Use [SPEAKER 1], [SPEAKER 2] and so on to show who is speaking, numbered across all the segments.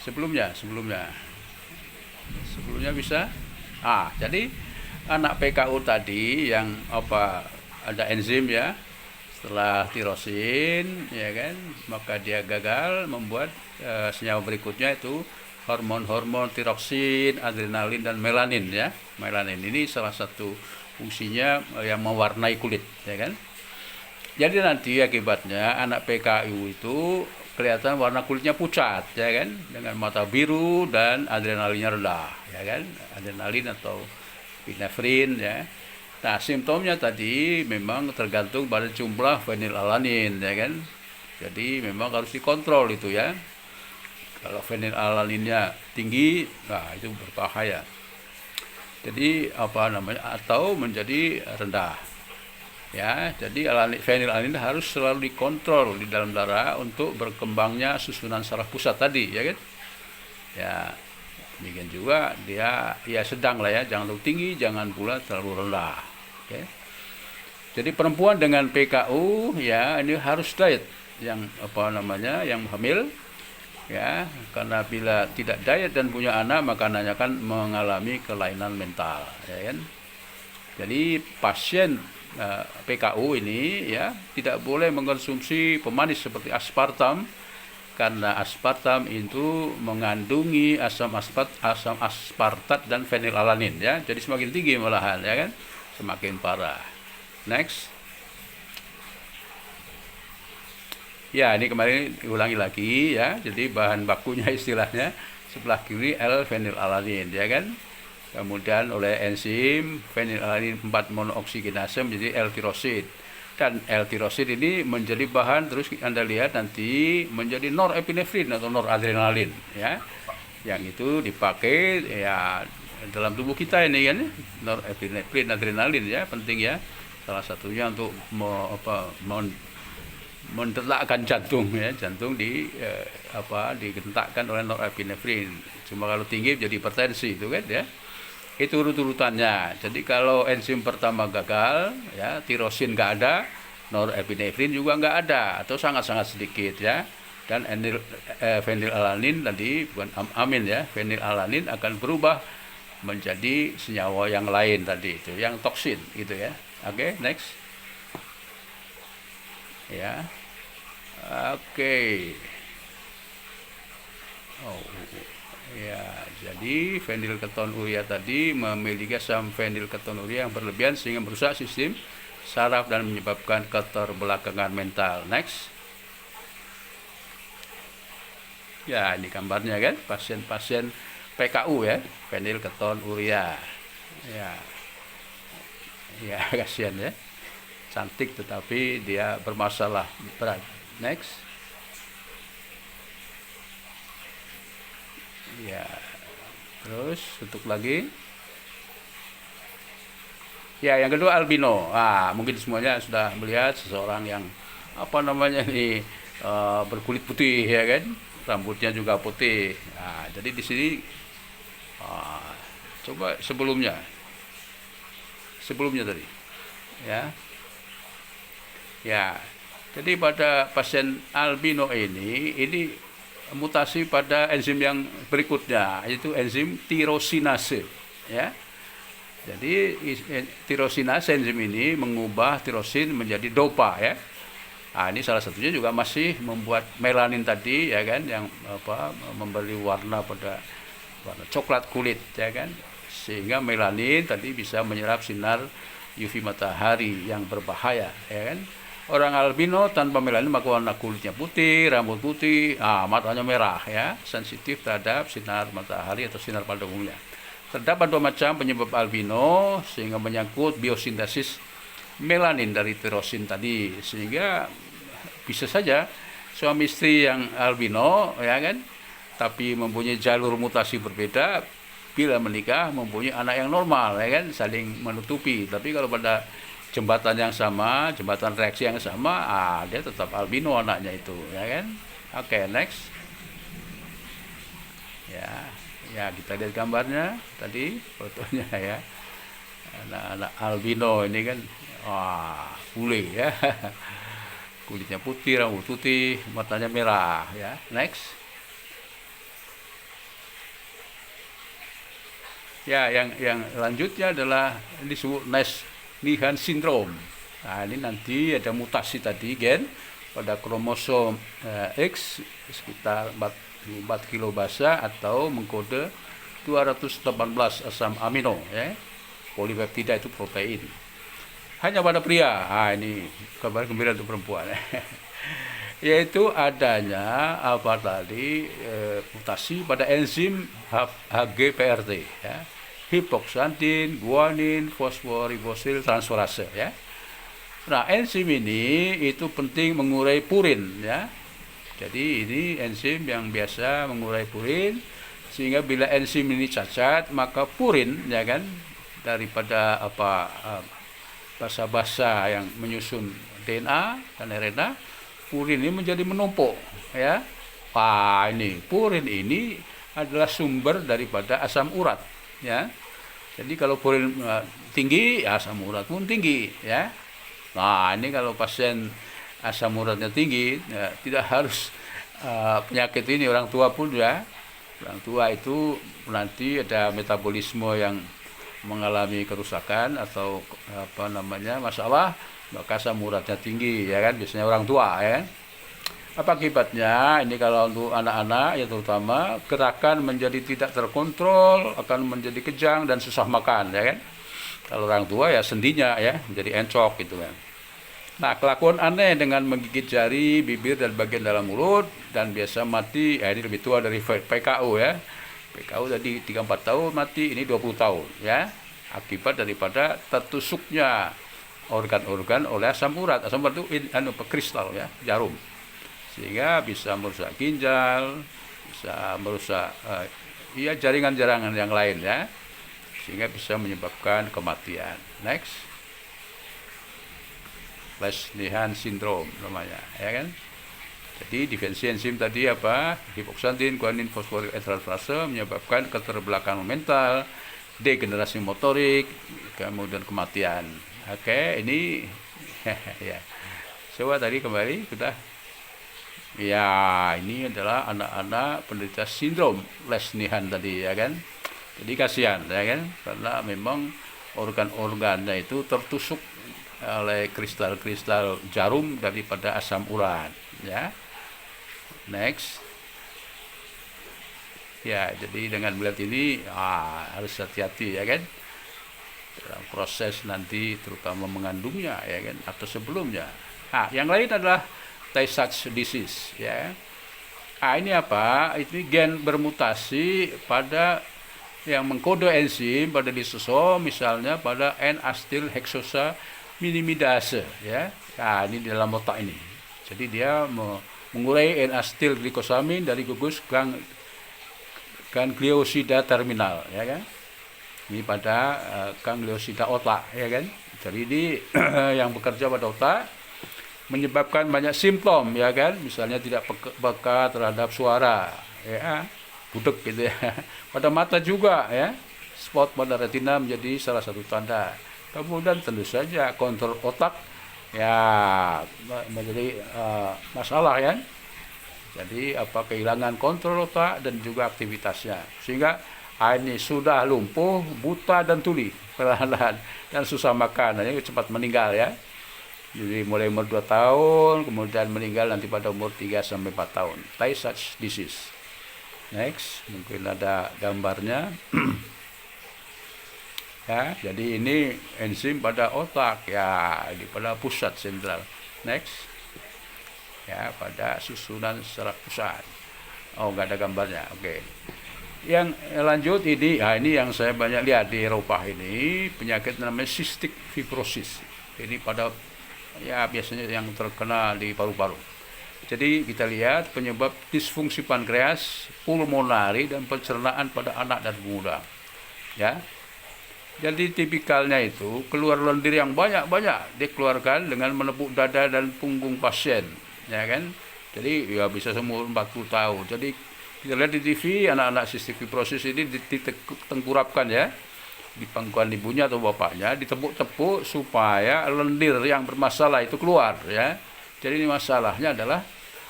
[SPEAKER 1] sebelumnya bisa. Jadi anak PKU tadi yang ada enzim ya, setelah tirosin ya kan, maka dia gagal membuat senyawa berikutnya itu hormon-hormon tiroksin, adrenalin dan melanin ya. Melanin ini salah satu fungsinya yang mewarnai kulit ya kan. Jadi nanti akibatnya anak PKU itu kelihatan warna kulitnya pucat ya kan, dengan mata biru dan adrenalinnya rendah ya kan, adrenalin atau epinefrin ya. Nah, simptomnya tadi memang tergantung pada jumlah fenilalanin ya kan. Jadi memang harus dikontrol itu ya. Kalau fenilalaninnya tinggi, nah itu berbahaya. Jadi atau menjadi rendah. Ya, jadi fenilalanin harus selalu dikontrol di dalam darah untuk berkembangnya susunan saraf pusat tadi, ya kan? Ya, demikian juga dia ya sedang lah ya, jangan terlalu tinggi, jangan pula terlalu rendah. Oke. Jadi perempuan dengan PKU ya ini harus diet yang yang hamil ya, karena bila tidak diet dan punya anak maka anaknya akan mengalami kelainan mental, ya kan? Jadi pasien PKU ini ya tidak boleh mengkonsumsi pemanis seperti aspartam, karena aspartam itu mengandungi asam aspartat dan fenilalanin ya. Jadi semakin tinggi malahan ya kan, semakin parah. Next. Ya, ini kemarin diulangi lagi ya. Jadi bahan bakunya istilahnya sebelah kiri L-fenilalanin ya kan. Kemudian oleh enzim fenilalanin 4 monooksigenase menjadi L-tirosin. Dan L-tirosin ini menjadi bahan, terus Anda lihat nanti menjadi norepinefrin atau noradrenalin ya. Yang itu dipakai ya dalam tubuh kita ini kan, norepinefrin, adrenalin ya, penting ya. Salah satunya untuk mendetakkan jantung ya, jantung digentakkan oleh norepinefrin. Cuma kalau tinggi jadi hipertensi itu kan ya. Itu urut-urutannya. Jadi kalau enzim pertama gagal ya, tirosin nggak ada, norepinefrin juga nggak ada atau sangat-sangat sedikit ya. Dan fenilalanin tadi, bukan amin ya, fenilalanin akan berubah menjadi senyawa yang lain tadi itu, yang toksin gitu ya. Oke, next. Ya. Oke. Ya, jadi fenilketonuria tadi memiliki asam fenilketonuria yang berlebihan sehingga merusak sistem saraf dan menyebabkan keterbelakangan mental. Next. Ya, ini gambarnya kan, pasien-pasien PKU ya, fenilketonuria. Ya. Ya, kasihan ya. Cantik tetapi dia bermasalah berat. Next. Ya, terus untuk lagi. Ya, yang kedua albino. Mungkin semuanya sudah melihat seseorang yang ini berkulit putih ya kan, rambutnya juga putih. Jadi di sini coba sebelumnya tadi, ya. Ya, jadi pada pasien albino ini mutasi pada enzim yang berikutnya, yaitu enzim tirosinase ya. Jadi tirosinase enzim ini mengubah tirosin menjadi dopa ya. Ini salah satunya juga masih membuat melanin tadi ya kan, yang memberi warna pada warna coklat kulit ya kan, sehingga melanin tadi bisa menyerap sinar UV matahari yang berbahaya ya kan. Orang albino tanpa melanin maka warna kulitnya putih, rambut putih, matanya merah ya, sensitif terhadap sinar matahari atau sinar pada umumnya. Terdapat 2 macam penyebab albino sehingga menyangkut biosintesis melanin dari tirosin tadi, sehingga bisa saja suami istri yang albino ya kan, tapi mempunyai jalur mutasi berbeda, bila menikah mempunyai anak yang normal ya kan, saling menutupi. Tapi kalau pada jembatan yang sama, jembatan reaksi yang sama, dia tetap albino anaknya itu ya kan. Oke, next. Ya, kita lihat gambarnya tadi, fotonya ya. Anak-anak albino ini kan bule ya. Kulitnya putih, rambut putih, matanya merah ya. Next. Ya, yang lanjutnya adalah disebut Nash-Nihan syndrome. Nah, ini nanti ada mutasi tadi gen pada kromosom X sekitar 44 kilobasa atau mengkode 218 asam amino ya. Polipeptida itu protein. Hanya pada pria. Ah, ini kabar gembira untuk perempuan. Yaitu adanya apa tadi mutasi pada enzim HGPRT ya. Hipoksantin, guanin, fosforibosil transferase ya. Nah, enzim ini itu penting mengurai purin ya. Jadi ini enzim yang biasa mengurai purin, sehingga bila enzim ini cacat maka purin ya kan daripada basa-basa yang menyusun DNA dan RNA, purin ini menjadi menumpuk ya. Wah, ini purin ini adalah sumber daripada asam urat ya. Jadi kalau purin tinggi, asam urat pun tinggi ya. Nah, ini kalau pasien asam uratnya tinggi ya, tidak harus penyakit ini orang tua pun ya. Orang tua itu nanti ada metabolisme yang mengalami kerusakan atau masalah, maka asam uratnya tinggi ya kan, biasanya orang tua ya. Apa akibatnya? Ini kalau untuk anak-anak ya terutama, gerakan menjadi tidak terkontrol, akan menjadi kejang dan susah makan ya kan. Kalau orang tua ya sendinya ya menjadi encok gitu kan. Nah, kelakuan aneh dengan menggigit jari, bibir dan bagian dalam mulut dan biasa mati, ini lebih tua dari PKU ya. PKU tadi 34 tahun mati, ini 20 tahun ya. Akibat daripada tertusuknya organ-organ oleh asam urat. Asam urat itu kristal ya, jarum. Sehingga bisa merusak ginjal, bisa merusak jaringan-jaringan yang lain ya. Sehingga bisa menyebabkan kematian. Next. Nash-Nihan syndrome namanya ya kan. Jadi defensi enzim tadi apa? Hipoksantin, guanin, fosforik transferase menyebabkan keterbelakangan mental, degenerasi motorik, kemudian kematian. Oke, ini ya. Coba tadi kembali sudah. Ya, ini adalah anak-anak penderita sindrom Nash-Nihan tadi ya kan. Jadi kasihan ya kan, karena memang organ-organnya itu tertusuk oleh kristal-kristal jarum daripada asam urat ya. Next. Ya, jadi dengan melihat ini harus hati-hati ya kan dalam proses nanti, terutama mengandungnya ya kan atau sebelumnya. Yang lain adalah Tay-Sachs disease ya. Ini apa? Ini gen bermutasi pada yang mengkode enzim pada lisosom, misalnya pada N-acetyl hexosa minimidase ya. Ini di dalam otak ini. Jadi dia mengurai N-acetyl glikosamin dari gugus gangliosida terminal ya kan. Ini pada gangliosida otak ya kan. Jadi ini yang bekerja pada otak menyebabkan banyak simptom ya kan. Misalnya tidak peka terhadap suara ya, budek gitu ya. Pada mata juga ya. Spot pada retina menjadi salah satu tanda. Kemudian tentu saja kontrol otak ya menjadi masalah ya. Jadi kehilangan kontrol otak dan juga aktivitasnya, sehingga ini sudah lumpuh, buta dan tuli perlahan-lahan dan susah makan, cepat meninggal ya. Jadi mulai umur 2 tahun kemudian meninggal nanti pada umur 3 sampai 4 tahun. Tay-Sachs disease. Next, mungkin ada gambarnya. Ya, jadi ini enzim pada otak ya, di pada pusat sentral. Next. Ya, pada susunan secara pusat. Enggak ada gambarnya. Oke. Yang lanjut ini yang saya banyak lihat di Eropa ini, penyakit namanya cystic fibrosis. Ini pada biasanya yang terkena di paru-paru. Jadi kita lihat penyebab disfungsi pankreas, pulmonari dan pencernaan pada anak dan pemuda. Ya. Jadi tipikalnya itu keluar lendir yang banyak-banyak dikeluarkan dengan menepuk dada dan punggung pasien, ya kan? Jadi bisa seumur 40 tahun. Jadi kita lihat di TV anak-anak cystic fibrosis ini ditengkurapkan ya di pangkuan ibunya atau bapaknya, ditepuk-tepuk supaya lendir yang bermasalah itu keluar ya. Jadi ini masalahnya adalah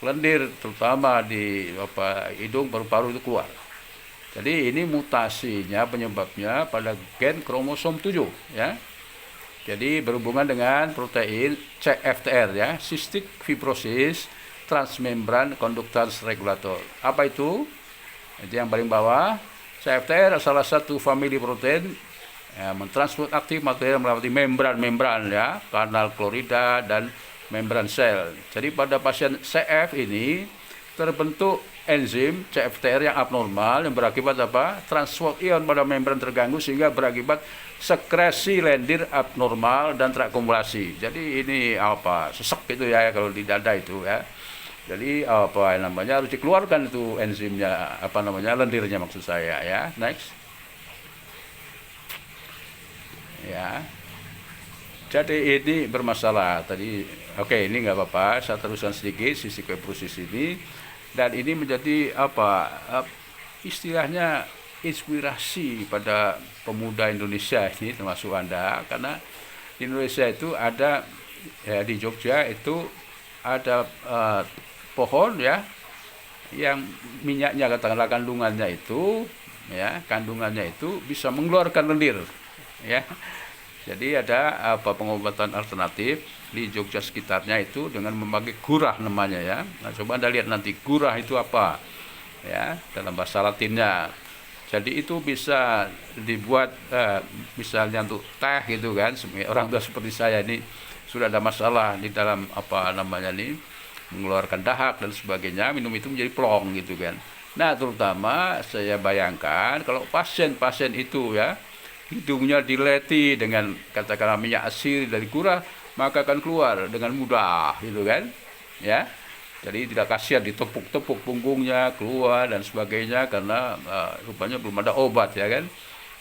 [SPEAKER 1] lendir terutama di hidung, paru-paru itu keluar. Jadi ini mutasinya penyebabnya pada gen kromosom 7 ya. Jadi berhubungan dengan protein CFTR ya, cystic fibrosis transmembran conductance regulator. Apa itu? Itu yang paling bawah. CFTR salah satu famili protein ya, mentransport aktif material melewati membran-membran ya, kanal klorida dan membran sel. Jadi pada pasien CF ini terbentuk enzim CFTR yang abnormal yang berakibat apa? Transport ion pada membran terganggu sehingga berakibat sekresi lendir abnormal dan terakumulasi. Jadi ini apa? Sesek itu ya kalau di dada itu ya. Jadi apa namanya harus dikeluarkan itu enzimnya, apa namanya lendirnya maksud saya ya. Next. Ya. Jadi ini bermasalah tadi. Oke, ini nggak apa-apa. Saya teruskan sedikit cystic fibrosis ini. Dan ini menjadi apa? Istilahnya inspirasi pada pemuda Indonesia ini termasuk Anda, karena di Indonesia itu ada ya, di Jogja itu ada pohon ya yang minyaknya katakanlah kandungannya itu bisa mengeluarkan lendir ya. Jadi ada apa pengobatan alternatif di Jogja sekitarnya itu dengan memakai gurah namanya ya. Nah, coba Anda lihat nanti gurah itu apa ya dalam bahasa Latinnya. Jadi itu bisa dibuat misalnya untuk teh gitu kan. Orang tua seperti saya ini sudah ada masalah di dalam apa namanya nih mengeluarkan dahak dan sebagainya, minum itu menjadi plong gitu kan. Nah, terutama saya bayangkan kalau pasien-pasien itu ya hidungnya dileti dengan katakanlah minyak asir dari gurah, maka akan keluar dengan mudah gitu kan ya. Jadi tidak kasihan ditepuk-tepuk punggungnya keluar dan sebagainya karena rupanya belum ada obat ya kan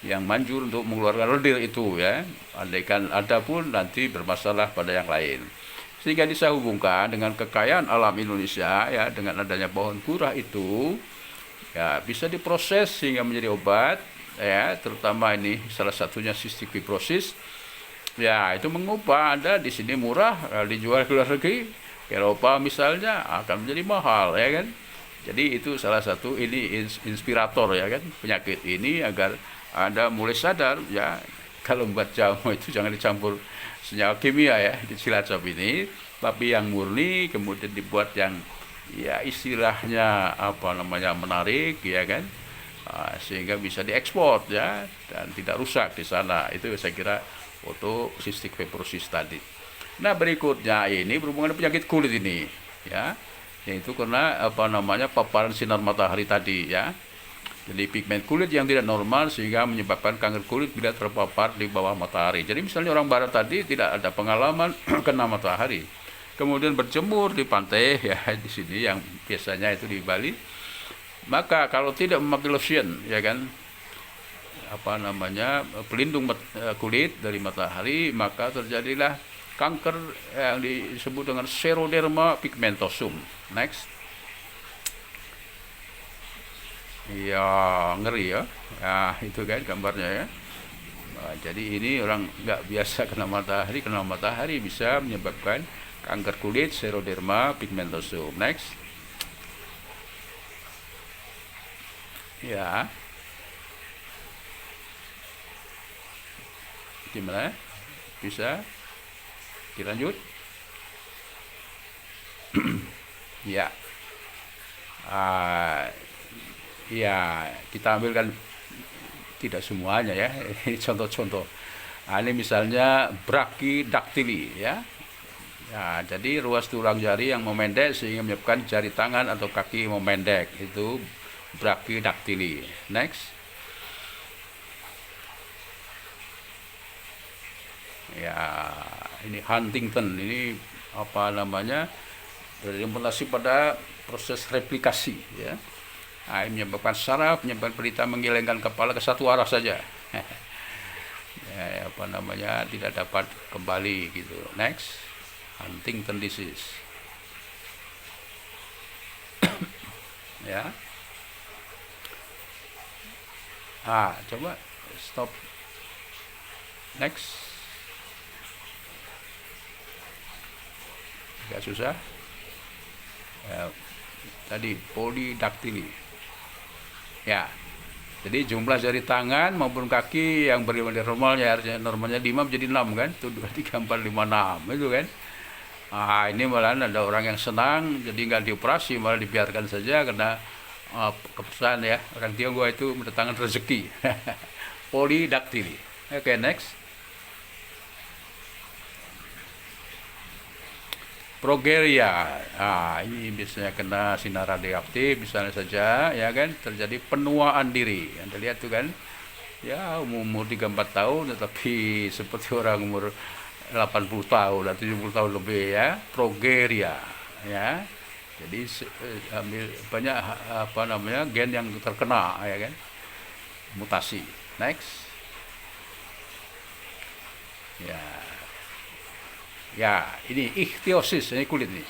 [SPEAKER 1] yang manjur untuk mengeluarkan lendir itu ya. Andaikan ada pun nanti bermasalah pada yang lain. Sehingga bisa hubungkan dengan kekayaan alam Indonesia ya, dengan adanya pohon gurah itu ya bisa diproses sehingga menjadi obat ya, terutama ini salah satunya cystic fibrosis. Ya, itu mengubah Anda di sini murah, dijual ke luar negeri. Eropa misalnya akan menjadi mahal ya kan. Jadi itu salah satu ini inspirator ya kan penyakit ini agar Anda mulai sadar ya kalau membuat jamu itu jangan dicampur senyawa kimia ya di Cilacap ini, tapi yang murni kemudian dibuat yang ya istilahnya apa namanya menarik ya kan. Sehingga bisa diekspor ya dan tidak rusak di sana. Itu saya kira foto cystic fibrosis tadi. Nah, berikutnya ini berhubungan dengan penyakit kulit ini ya, yaitu karena apa namanya paparan sinar matahari tadi ya. Jadi pigmen kulit yang tidak normal sehingga menyebabkan kanker kulit bila terpapar di bawah matahari. Jadi misalnya orang barat tadi tidak ada pengalaman kena matahari, kemudian berjemur di pantai ya di sini yang biasanya itu di Bali, maka kalau tidak memakai lotion ya kan apa namanya pelindung kulit dari matahari, maka terjadilah kanker yang disebut dengan Xeroderma pigmentosum. Next. Ya, ngeri ya. Ya, itu kan gambarnya ya. Nah, jadi ini orang nggak biasa kena matahari bisa menyebabkan kanker kulit Xeroderma pigmentosum. Next. Ya. Gimana? Bisa? Dilanjut. Ya. Ya, kita ambilkan tidak semuanya ya. Ini contoh-contoh. Ini misalnya brachidaktili ya. Ya, jadi ruas tulang jari yang memendek sehingga menyebabkan jari tangan atau kaki memendek. Itu brachidaktili. Next. Ya, ini Huntington, ini apa namanya berorientasi pada proses replikasi ya. Nah, ini menyebabkan saraf, menyebabkan pelita menggelengkan kepala ke satu arah saja. Ya, apa namanya tidak dapat kembali gitu. Next, Huntington disease. Ya. Coba stop. Next. Agak susah ya, tadi polidaktili ya. Jadi jumlah jari tangan maupun kaki yang beriman normalnya, harusnya normalnya 5 menjadi 6 kan, itu 2, 3, 4, 5, 6 itu kan. Ini malah ada orang yang senang, jadi nggak dioperasi, malah dibiarkan saja karena kepercayaan ya, orang Tionghoa itu mendatangkan rezeki. Polidaktili. Oke, next. Progeria. Ini biasanya kena sinar radioaktif, misalnya saja, ya kan, terjadi penuaan diri. Anda lihat tuh kan, ya umur 34 tahun, tetapi seperti orang umur 80 tahun atau 70 tahun lebih ya. Progeria, ya. Jadi banyak gen yang terkena, ya kan, mutasi. Next. Ya, ini ichthyosis, ini kulit nih.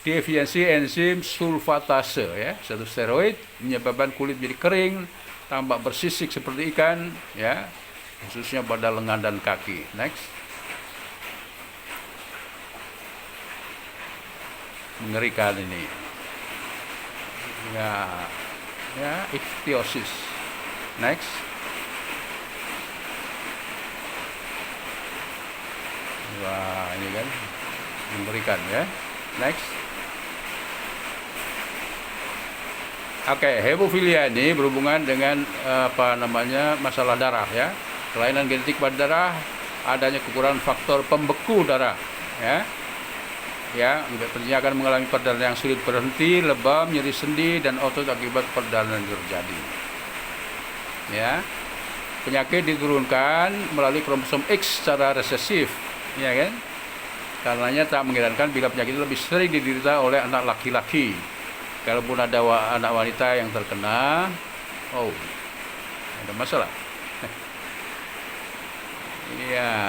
[SPEAKER 1] Defisiensi enzim sulfatase ya, satu steroid menyebabkan kulit jadi kering, tampak bersisik seperti ikan ya, khususnya pada lengan dan kaki. Next. Mengerikan ini. Ya, ichthyosis. Next. Wah, ini kan mengerikan ya. Next. Oke, hemofilia ini berhubungan dengan masalah darah ya. Kelainan genetik pada darah, adanya kekurangan faktor pembeku darah ya. Ya, penderita akan mengalami perdarahan yang sulit berhenti, lebam, nyeri sendi dan otot akibat perdarahan yang terjadi. Ya. Penyakit diturunkan melalui kromosom X secara resesif. Ya kan? Karenanya tak mengherankan bila penyakit itu lebih sering diderita oleh anak laki-laki. Kalaupun ada anak wanita yang terkena, ada masalah. Iya.